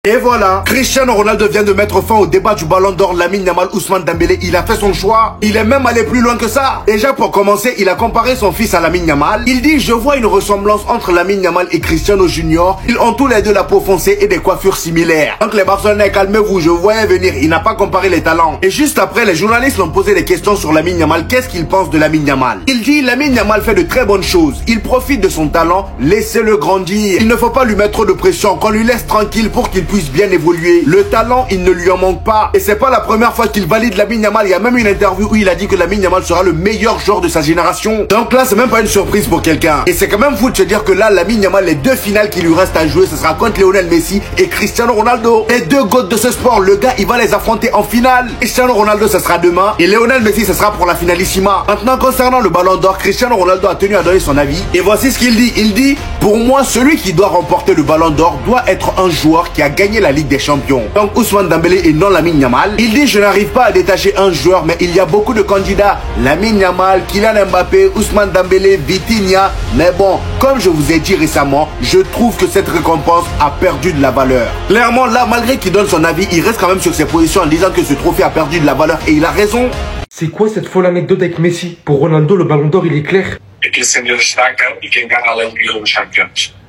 Et voilà, Cristiano Ronaldo vient de mettre fin au débat du Ballon d'Or. Lamine Yamal, Ousmane Dembélé, il a fait son choix. Il est même allé plus loin que ça. Déjà pour commencer, il a comparé son fils à Lamine Yamal. Il dit: je vois une ressemblance entre Lamine Yamal et Cristiano Junior. Ils ont tous les deux la peau foncée et des coiffures similaires. Donc les Barcelonais, calmez-vous, je voyais venir. Il n'a pas comparé les talents. Et juste après, les journalistes l'ont posé des questions sur Lamine Yamal. Qu'est-ce qu'il pense de Lamine Yamal? Il dit: Lamine Yamal fait de très bonnes choses. Il profite de son talent. Laissez-le grandir. Il ne faut pas lui mettre trop de pression. Qu'on lui laisse tranquille pour qu'il puisse bien évoluer. Le talent, il ne lui en manque pas. Et c'est pas la première fois qu'il valide Lamine Yamal. Il y a même une interview où il a dit que Lamine Yamal sera le meilleur joueur de sa génération. Donc là, c'est même pas une surprise pour quelqu'un. Et c'est quand même fou de se dire que là, Lamine Yamal, les deux finales qui lui restent à jouer, ce sera contre Lionel Messi et Cristiano Ronaldo. Les deux goats de ce sport. Le gars, il va les affronter en finale. Cristiano Ronaldo, ce sera demain. Et Lionel Messi, ce sera pour la finalissima. Maintenant, concernant le Ballon d'Or, Cristiano Ronaldo a tenu à donner son avis. Et voici ce qu'il dit. Il dit: pour moi, celui qui doit remporter le Ballon d'Or doit être un joueur qui a gagné la Ligue des Champions. Donc Ousmane Dembélé et non Lamine Yamal. Il dit: je n'arrive pas à détacher un joueur, mais il y a beaucoup de candidats. Lamine Yamal, Kylian Mbappé, Ousmane Dembélé, Vitinha. Mais bon, comme je vous ai dit récemment, je trouve que cette récompense a perdu de la valeur. Clairement, là, malgré qu'il donne son avis, il reste quand même sur ses positions en disant que ce trophée a perdu de la valeur et il a raison. C'est quoi cette folle anecdote avec Messi? Pour Ronaldo, le Ballon d'Or, il est clair.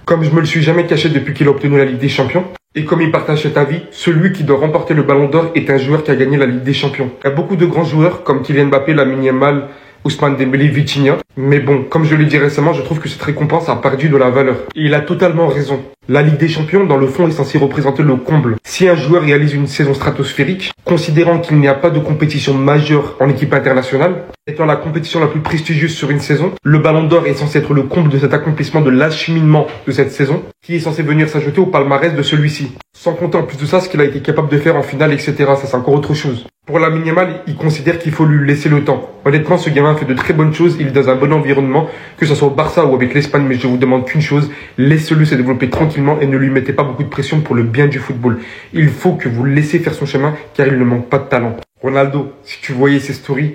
Comme je me le suis jamais caché depuis qu'il a obtenu la Ligue des Champions, et comme il partage cet avis, celui qui doit remporter le Ballon d'Or est un joueur qui a gagné la Ligue des Champions. Il y a beaucoup de grands joueurs comme Kylian Mbappé, Lamine Yamal, Ousmane Dembélé, Vitinha. Mais bon, comme je l'ai dit récemment, je trouve que cette récompense a perdu de la valeur. Et il a totalement raison. La Ligue des Champions, dans le fond, est censée représenter le comble. Si un joueur réalise une saison stratosphérique, considérant qu'il n'y a pas de compétition majeure en équipe internationale, étant la compétition la plus prestigieuse sur une saison, le Ballon d'Or est censé être le comble de cet accomplissement de l'acheminement de cette saison, qui est censé venir s'ajouter au palmarès de celui-ci. Sans compter en plus de ça ce qu'il a été capable de faire en finale, etc. Ça, c'est encore autre chose. Pour Lamine Yamal, il considère qu'il faut lui laisser le temps. Honnêtement, ce gamin fait de très bonnes choses, il est dans un bon environnement, que ce soit au Barça ou avec l'Espagne, mais je vous demande qu'une chose, laissez-le se développer tranquillement et ne lui mettez pas beaucoup de pression pour le bien du football. Il faut que vous le laissiez faire son chemin, car il ne manque pas de talent. Ronaldo, si tu voyais ses stories,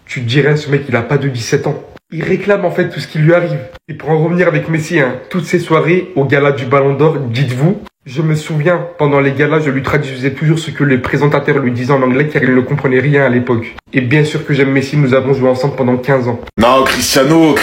tu te dirais, ce mec, il a pas de 17 ans. Il réclame en fait tout ce qui lui arrive. Et pour en revenir avec Messi, toutes ces soirées au gala du Ballon d'Or, dites-vous, je me souviens, pendant les galas, je lui traduisais toujours ce que les présentateurs lui disaient en anglais car il ne comprenait rien à l'époque. Et bien sûr que j'aime Messi, nous avons joué ensemble pendant 15 ans. Non, Cristiano,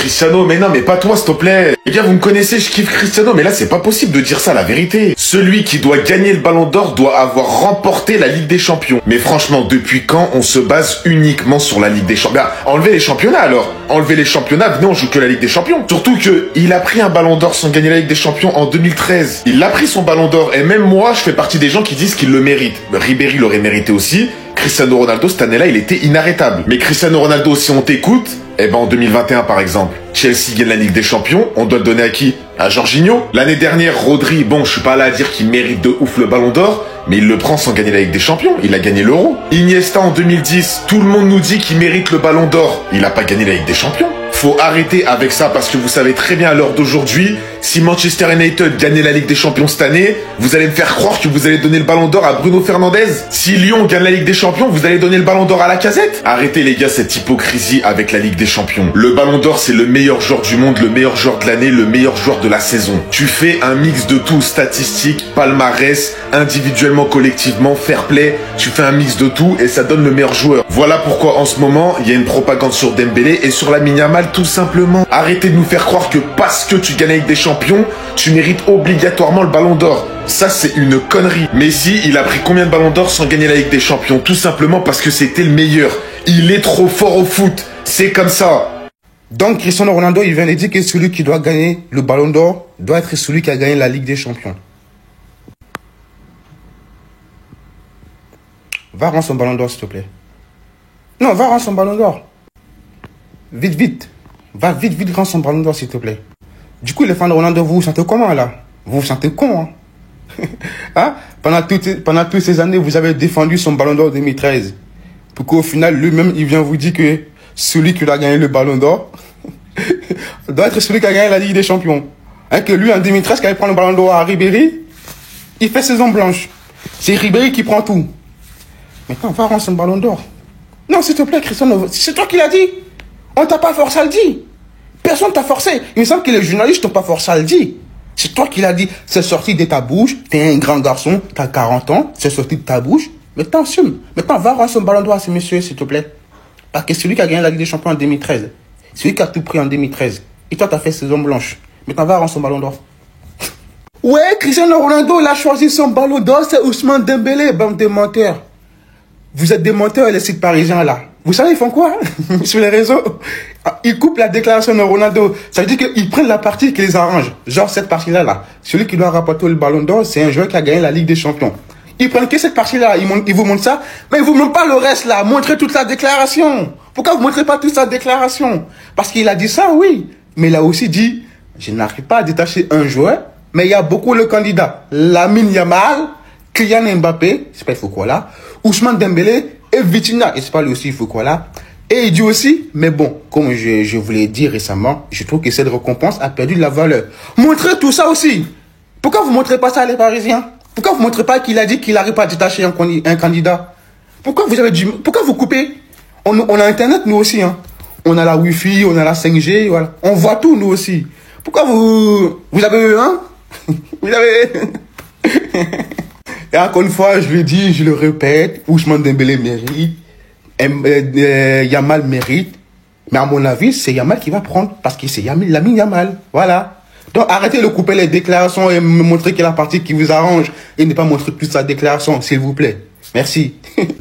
mais non, mais pas toi, s'il te plaît. Les gars, vous me connaissez, je kiffe Cristiano, mais là, c'est pas possible de dire ça, la vérité. Celui qui doit gagner le Ballon d'Or doit avoir remporté la Ligue des Champions. Mais franchement, depuis quand on se base uniquement sur la Ligue des Champions? Bah, enlevez les championnats alors. Enlevez les championnats, venez, on joue que la Ligue des Champions. Surtout que, il a pris un Ballon d'Or sans gagner la Ligue des Champions en 2013. Il a pris son Ballon d'Or, et même moi, je fais partie des gens qui disent qu'il le mérite. Ribéry l'aurait mérité aussi. Cristiano Ronaldo, cette année-là, il était inarrêtable. Mais Cristiano Ronaldo, si on t'écoute, eh ben en 2021 par exemple, Chelsea gagne la Ligue des Champions, on doit le donner à qui? À Jorginho. L'année dernière, Rodri, bon, je suis pas là à dire qu'il mérite de ouf le Ballon d'Or, mais il le prend sans gagner la Ligue des Champions, il a gagné l'Euro. Iniesta en 2010, tout le monde nous dit qu'il mérite le Ballon d'Or, il a pas gagné la Ligue des Champions. Faut arrêter avec ça parce que vous savez très bien à l'heure d'aujourd'hui, si Manchester United gagnait la Ligue des Champions cette année, vous allez me faire croire que vous allez donner le Ballon d'Or à Bruno Fernandes. Si Lyon gagne la Ligue des Champions, vous allez donner le Ballon d'Or à Lacazette. Arrêtez les gars cette hypocrisie avec la Ligue des Champions. Le Ballon d'Or c'est le meilleur joueur du monde, le meilleur joueur de l'année, le meilleur joueur de la saison. Tu fais un mix de tout, statistiques, palmarès, individuellement, collectivement, fair play, tu fais un mix de tout et ça donne le meilleur joueur. Voilà pourquoi en ce moment, il y a une propagande sur Dembélé et sur Lamine Yamal tout simplement. Arrêtez de nous faire croire que parce que tu gagnes la Ligue des Champions, tu mérites obligatoirement le Ballon d'Or. Ça, c'est une connerie. Messi, il a pris combien de Ballons d'Or sans gagner la Ligue des Champions? Tout simplement parce que c'était le meilleur. Il est trop fort au foot. C'est comme ça. Donc, Cristiano Ronaldo, il vient de dire que celui qui doit gagner le Ballon d'Or doit être celui qui a gagné la Ligue des Champions. Va rendre son Ballon d'Or, s'il te plaît. Non, va rendre son Ballon d'Or. Vite, vite. Va vite, vite rendre son Ballon d'Or, s'il te plaît. Du coup, les fans de Ronaldo, vous vous sentez comment, là? Vous vous sentez con, hein? Pendant toutes ces années, vous avez défendu son Ballon d'Or 2013. Pour qu'au final, lui-même, il vient vous dire que celui qui a gagné le Ballon d'Or doit être celui qui a gagné la Ligue des Champions. Hein, que lui, en 2013, quand il prend le Ballon d'Or à Ribéry, il fait saison blanche. C'est Ribéry qui prend tout. Maintenant, on va rendre son Ballon d'Or. Non, s'il te plaît, Cristiano, c'est toi qui l'as dit. On t'a pas forcé à le dire. Personne t'a forcé. Il me semble que les journalistes t'ont pas forcé à le dire. C'est toi qui l'as dit. C'est sorti de ta bouche. T'es un grand garçon. T'as 40 ans. C'est sorti de ta bouche. Mais t'assumes. Maintenant, va rendre son ballon d'or à ce monsieur, s'il te plaît. Parce que c'est lui qui a gagné la Ligue des Champions en 2013. C'est lui qui a tout pris en 2013. Et toi, t'as fait saison blanche. Maintenant, va rendre son ballon d'or. Ouais, Cristiano Ronaldo, il a choisi son ballon d'or. C'est Ousmane Dembélé, bande de menteurs. Vous êtes des menteurs, les sites parisiens, là. Vous savez, ils font quoi sur les réseaux? Ils coupent la déclaration de Ronaldo. Ça veut dire qu'ils prennent la partie qui les arrange. Genre cette partie-là, là. Celui qui doit rapporter le ballon d'or, c'est un joueur qui a gagné la Ligue des Champions. Ils prennent que cette partie-là. Ils vous montrent ça. Mais ils vous montrent pas le reste, là. Montrez toute sa déclaration. Pourquoi vous montrez pas toute sa déclaration? Parce qu'il a dit ça, oui. Mais il a aussi dit, je n'arrive pas à détacher un joueur, mais il y a beaucoup de candidats. Lamine Yamal, Kylian Mbappé, c'est pas il faut quoi là, Ousmane Dembélé et Vitinha, et c'est pas lui aussi il faut quoi là. Et il dit aussi, mais bon, comme je vous l'ai dit récemment, je trouve que cette récompense a perdu de la valeur. Montrez tout ça aussi. Pourquoi vous montrez pas ça les Parisiens? Pourquoi vous montrez pas qu'il a dit qu'il n'arrive pas à détacher un candidat? Pourquoi vous coupez? On a Internet nous aussi, hein. On a la Wi-Fi, on a la 5G, voilà. On voit tout nous aussi. Pourquoi vous avez, hein? Vous avez... Et encore une fois, je le dis, je le répète, Ousmane Dembélé mérite, Yamal mérite, mais à mon avis, c'est Yamal qui va prendre, parce que c'est Lamine Yamal, voilà. Donc arrêtez de couper les déclarations et me montrer quelle est la partie qui vous arrange, et ne pas montrer toute sa déclaration, s'il vous plaît. Merci.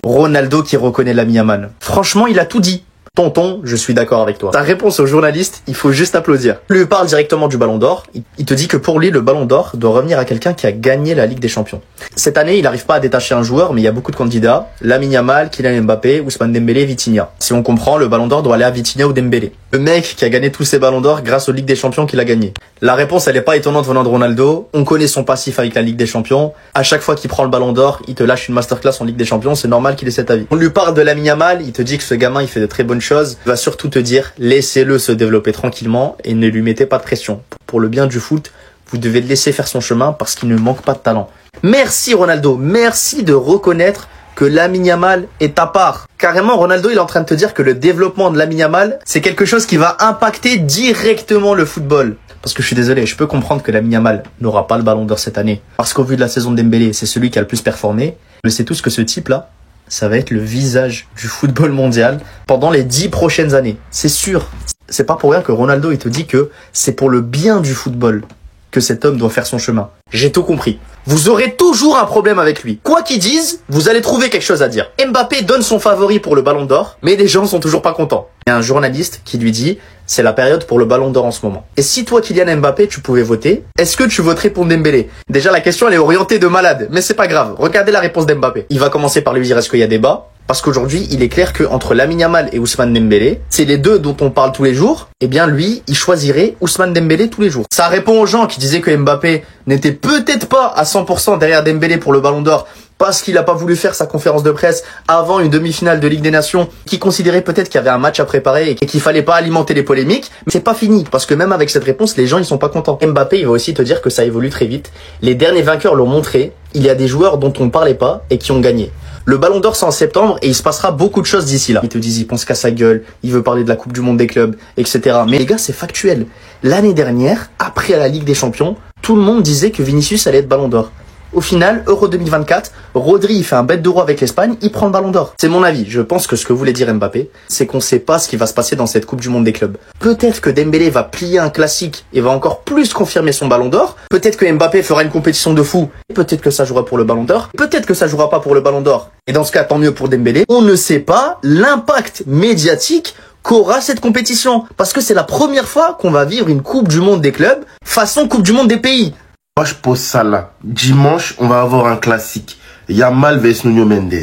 Ronaldo qui reconnaît Lamine Yamal. Franchement, il a tout dit. Tonton, je suis d'accord avec toi. Ta réponse au journaliste, il faut juste applaudir. Il lui parle directement du Ballon d'Or. Il te dit que pour lui, le Ballon d'Or doit revenir à quelqu'un qui a gagné la Ligue des Champions. Cette année, il n'arrive pas à détacher un joueur, mais il y a beaucoup de candidats. Lamine Yamal, Kylian Mbappé, Ousmane Dembélé, Vitinha. Si on comprend, le Ballon d'Or doit aller à Vitinha ou Dembélé. Le mec qui a gagné tous ses Ballons d'Or grâce aux Ligues des Champions qu'il a gagné. La réponse, elle est pas étonnante venant de Ronaldo. On connaît son passif avec la Ligue des Champions. À chaque fois qu'il prend le Ballon d'Or, il te lâche une masterclass en Ligue des Champions. C'est normal qu'il ait cet avis. On lui parle de Lamine Yamal. Il te dit que ce gamin, il fait de très bonnes choses. Il va surtout te dire, laissez-le se développer tranquillement et ne lui mettez pas de pression. Pour le bien du foot, vous devez le laisser faire son chemin parce qu'il ne manque pas de talent. Merci Ronaldo. Merci de reconnaître que Lamine Yamal est à part. Carrément, Ronaldo, il est en train de te dire que le développement de Lamine Yamal, c'est quelque chose qui va impacter directement le football. Parce que je suis désolé, je peux comprendre que Lamine Yamal n'aura pas le Ballon d'Or cette année. Parce qu'au vu de la saison de Dembélé, c'est celui qui a le plus performé. Mais c'est tous que ce type-là, ça va être le visage du football mondial pendant les 10 prochaines années. C'est sûr. C'est pas pour rien que Ronaldo, il te dit que c'est pour le bien du football que cet homme doit faire son chemin. J'ai tout compris. Vous aurez toujours un problème avec lui. Quoi qu'ils disent, vous allez trouver quelque chose à dire. Mbappé donne son favori pour le Ballon d'Or, mais les gens sont toujours pas contents. Il y a un journaliste qui lui dit, c'est la période pour le Ballon d'Or en ce moment. Et si toi, Kylian Mbappé, tu pouvais voter, est-ce que tu voterais pour Dembélé? Déjà, la question, elle est orientée de malade, mais c'est pas grave. Regardez la réponse d'Mbappé. Il va commencer par lui dire, est-ce qu'il y a débat? Parce qu'aujourd'hui, il est clair que entre Lamine Yamal et Ousmane Dembélé, c'est les deux dont on parle tous les jours, eh bien lui, il choisirait Ousmane Dembélé tous les jours. Ça répond aux gens qui disaient que Mbappé n'était peut-être pas à 100% derrière Dembélé pour le Ballon d'Or parce qu'il n'a pas voulu faire sa conférence de presse avant une demi-finale de Ligue des Nations, qui considérait peut-être qu'il y avait un match à préparer et qu'il fallait pas alimenter les polémiques. Mais c'est pas fini, parce que même avec cette réponse, les gens ils sont pas contents. Mbappé, il va aussi te dire que ça évolue très vite. Les derniers vainqueurs l'ont montré, il y a des joueurs dont on ne parlait pas et qui ont gagné. Le Ballon d'Or c'est en septembre et il se passera beaucoup de choses d'ici là. Ils te disent il pense qu'à sa gueule, il veut parler de la Coupe du Monde des clubs, etc. Mais les gars, c'est factuel. L'année dernière, après la Ligue des Champions, tout le monde disait que Vinicius allait être Ballon d'Or. Au final, Euro 2024, Rodri il fait un bête d'euro avec l'Espagne, il prend le Ballon d'Or. C'est mon avis. Je pense que ce que voulait dire Mbappé, c'est qu'on sait pas ce qui va se passer dans cette Coupe du Monde des clubs. Peut-être que Dembélé va plier un classique et va encore plus confirmer son Ballon d'Or. Peut-être que Mbappé fera une compétition de fou. Peut-être que ça jouera pour le Ballon d'Or. Peut-être que ça jouera pas pour le Ballon d'Or. Et dans ce cas, tant mieux pour Dembélé. On ne sait pas l'impact médiatique qu'aura cette compétition. Parce que c'est la première fois qu'on va vivre une Coupe du Monde des clubs façon Coupe du Monde des pays. Moi, je pose ça là. Dimanche, on va avoir un classique. Yamal vs Nuno Mendes.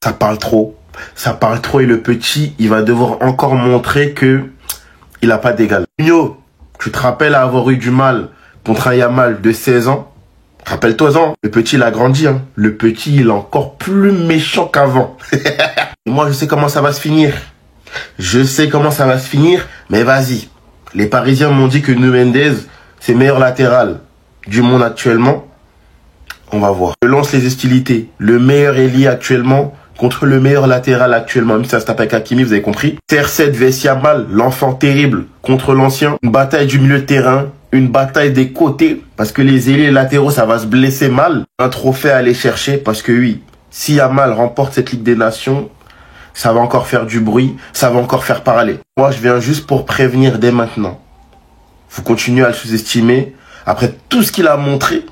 Ça parle trop. Ça parle trop et le petit, il va devoir encore montrer que il a pas d'égal. Nuno, tu te rappelles avoir eu du mal contre un Yamal de 16 ans? Rappelle-toi-en. Le petit, il a grandi, hein. Le petit, il est encore plus méchant qu'avant. Et moi, je sais comment ça va se finir. Je sais comment ça va se finir, mais vas-y. Les Parisiens m'ont dit que Nuno Mendes, c'est meilleur latéral du monde actuellement. On va voir. Je lance les hostilités. Le meilleur ailier actuellement contre le meilleur latéral actuellement. Même si ça se tape avec Hakimi, vous avez compris. CR7 vs Yamal, l'enfant terrible contre l'ancien. Une bataille du milieu de terrain. une bataille des côtés, parce que les ailiers latéraux, ça va se blesser mal. Un trophée à aller chercher, parce que oui, si Yamal remporte cette Ligue des Nations, ça va encore faire du bruit, ça va encore faire parler. Moi, je viens juste pour prévenir dès maintenant. Vous continuez à le sous-estimer. Après tout ce qu'il a montré,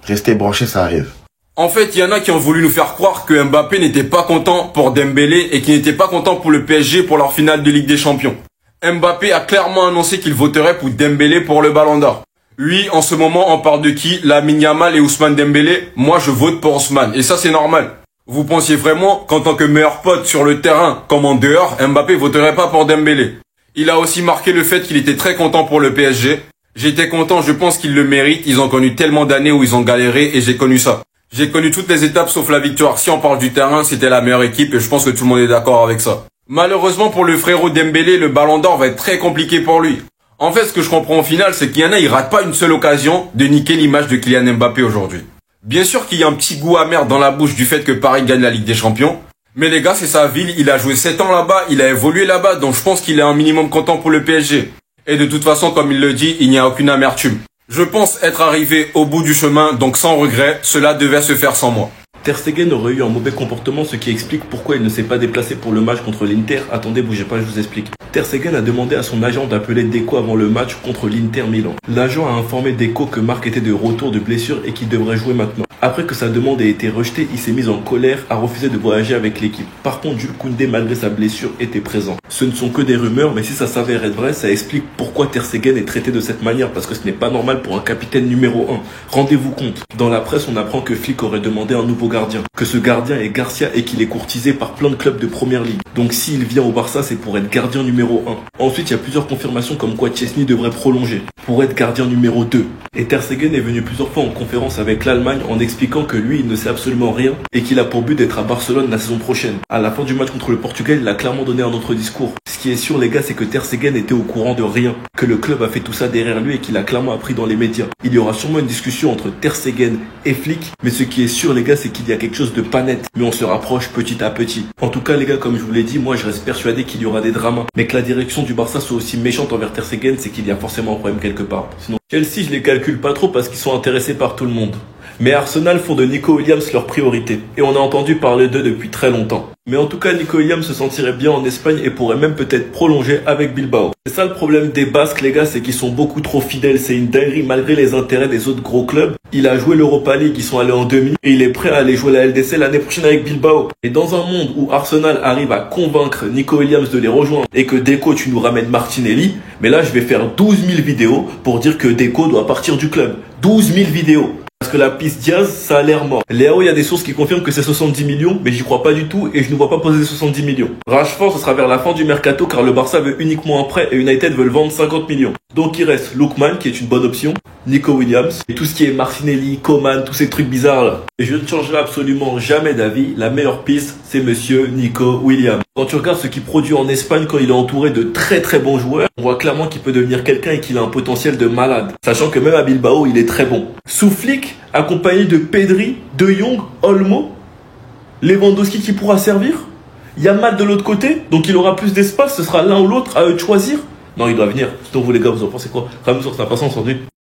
restez branchés, ça arrive. En fait, il y en a qui ont voulu nous faire croire que Mbappé n'était pas content pour Dembélé et qui n'était pas content pour le PSG pour leur finale de Ligue des Champions. Mbappé a clairement annoncé qu'il voterait pour Dembélé pour le Ballon d'Or. Oui, en ce moment, on parle de qui? Lamine Yamal et Ousmane Dembélé. Moi, je vote pour Ousmane. Et ça, c'est normal. Vous pensiez vraiment qu'en tant que meilleur pote sur le terrain, comme en dehors, Mbappé voterait pas pour Dembélé? Il a aussi marqué le fait qu'il était très content pour le PSG. J'étais content, je pense qu'ils le méritent. Ils ont connu tellement d'années où ils ont galéré et j'ai connu ça. J'ai connu toutes les étapes sauf la victoire. Si on parle du terrain, c'était la meilleure équipe et je pense que tout le monde est d'accord avec ça. Malheureusement pour le frérot Dembélé, le Ballon d'Or va être très compliqué pour lui. En fait, ce que je comprends au final, c'est qu'il y en a, ils ratent pas une seule occasion de niquer l'image de Kylian Mbappé aujourd'hui. Bien sûr qu'il y a un petit goût amer dans la bouche du fait que Paris gagne la Ligue des Champions. Mais les gars, c'est sa ville, il a joué 7 ans là-bas, il a évolué là-bas, donc je pense qu'il est un minimum content pour le PSG. Et de toute façon, comme il le dit, il n'y a aucune amertume. Je pense être arrivé au bout du chemin, donc sans regret, cela devait se faire sans moi. Ter Stegen aurait eu un mauvais comportement, ce qui explique pourquoi il ne s'est pas déplacé pour le match contre l'Inter. Attendez, bougez pas, je vous explique. Ter Stegen a demandé à son agent d'appeler Deco avant le match contre l'Inter Milan. L'agent a informé Deco que Marc était de retour de blessure et qu'il devrait jouer maintenant. Après que sa demande ait été rejetée, il s'est mis en colère, a refusé de voyager avec l'équipe. Par contre, Jules Koundé, malgré sa blessure, était présent. Ce ne sont que des rumeurs, mais si ça s'avère être vrai, ça explique pourquoi Ter Stegen est traité de cette manière, parce que ce n'est pas normal pour un capitaine numéro 1. Rendez-vous compte, dans la presse, on apprend que Flick aurait demandé un nouveau gardien, que ce gardien est Garcia et qu'il est courtisé par plein de clubs de première ligue. Donc s'il vient au Barça, c'est pour être gardien numéro 1. Ensuite, il y a plusieurs confirmations comme quoi Chesney devrait prolonger pour être gardien numéro 2. Et Ter Stegen est venu plusieurs fois en conférence avec l'Allemagne en expliquant que lui, il ne sait absolument rien et qu'il a pour but d'être à Barcelone la saison prochaine. À la fin du match contre le Portugal, il a clairement donné un autre discours. Ce qui est sûr, les gars, c'est que Ter Stegen était au courant de rien, que le club a fait tout ça derrière lui et qu'il a clairement appris dans les médias. Il y aura sûrement une discussion entre Ter Stegen et Flick, mais ce qui est sûr, les gars, c'est qu'il y a quelque chose de pas net, mais on se rapproche petit à petit. En tout cas, les gars, comme je vous l'ai dit, moi, je reste persuadé qu'il y aura des dramas, mais que la direction du Barça soit aussi méchante envers Ter Stegen, c'est qu'il y a forcément un problème quelque part. Sinon, Chelsea, je les calcule pas trop parce qu'ils sont intéressés par tout le monde. Mais Arsenal font de Nico Williams leur priorité. Et on a entendu parler d'eux depuis très longtemps. Mais en tout cas, Nico Williams se sentirait bien en Espagne et pourrait même peut-être prolonger avec Bilbao. C'est ça le problème des Basques, les gars, c'est qu'ils sont beaucoup trop fidèles. C'est une dinguerie malgré les intérêts des autres gros clubs. Il a joué l'Europa League, ils sont allés en demi. Et il est prêt à aller jouer la LDC l'année prochaine avec Bilbao. Et dans un monde où Arsenal arrive à convaincre Nico Williams de les rejoindre et que Deco, tu nous ramènes Martinelli, mais là, je vais faire 12 000 vidéos pour dire que Deco doit partir du club. 12 000 vidéos. Parce que la piste Diaz, ça a l'air mort. Léo, il y a des sources qui confirment que c'est 70 millions, mais j'y crois pas du tout et je ne vois pas poser 70 millions. Rashford, ce sera vers la fin du mercato car le Barça veut uniquement un prêt et United veut le vendre 50 millions. Donc il reste Lookman qui est une bonne option, Nico Williams et tout ce qui est Martinelli, Coman, tous ces trucs bizarres là. Et je ne changerai absolument jamais d'avis, la meilleure piste c'est monsieur Nico Williams. Quand tu regardes ce qu'il produit en Espagne quand il est entouré de très très bons joueurs, on voit clairement qu'il peut devenir quelqu'un et qu'il a un potentiel de malade. Sachant que même à Bilbao, il est très bon. Sous Flick, accompagné de Pedri, De Jong, Olmo, Lewandowski qui pourra servir, Yamal de l'autre côté, donc il aura plus d'espace, ce sera l'un ou l'autre à eux de choisir. Non, il doit venir. Sinon vous les gars, vous en pensez quoi? Ramon sur sa façon, on s'en dit.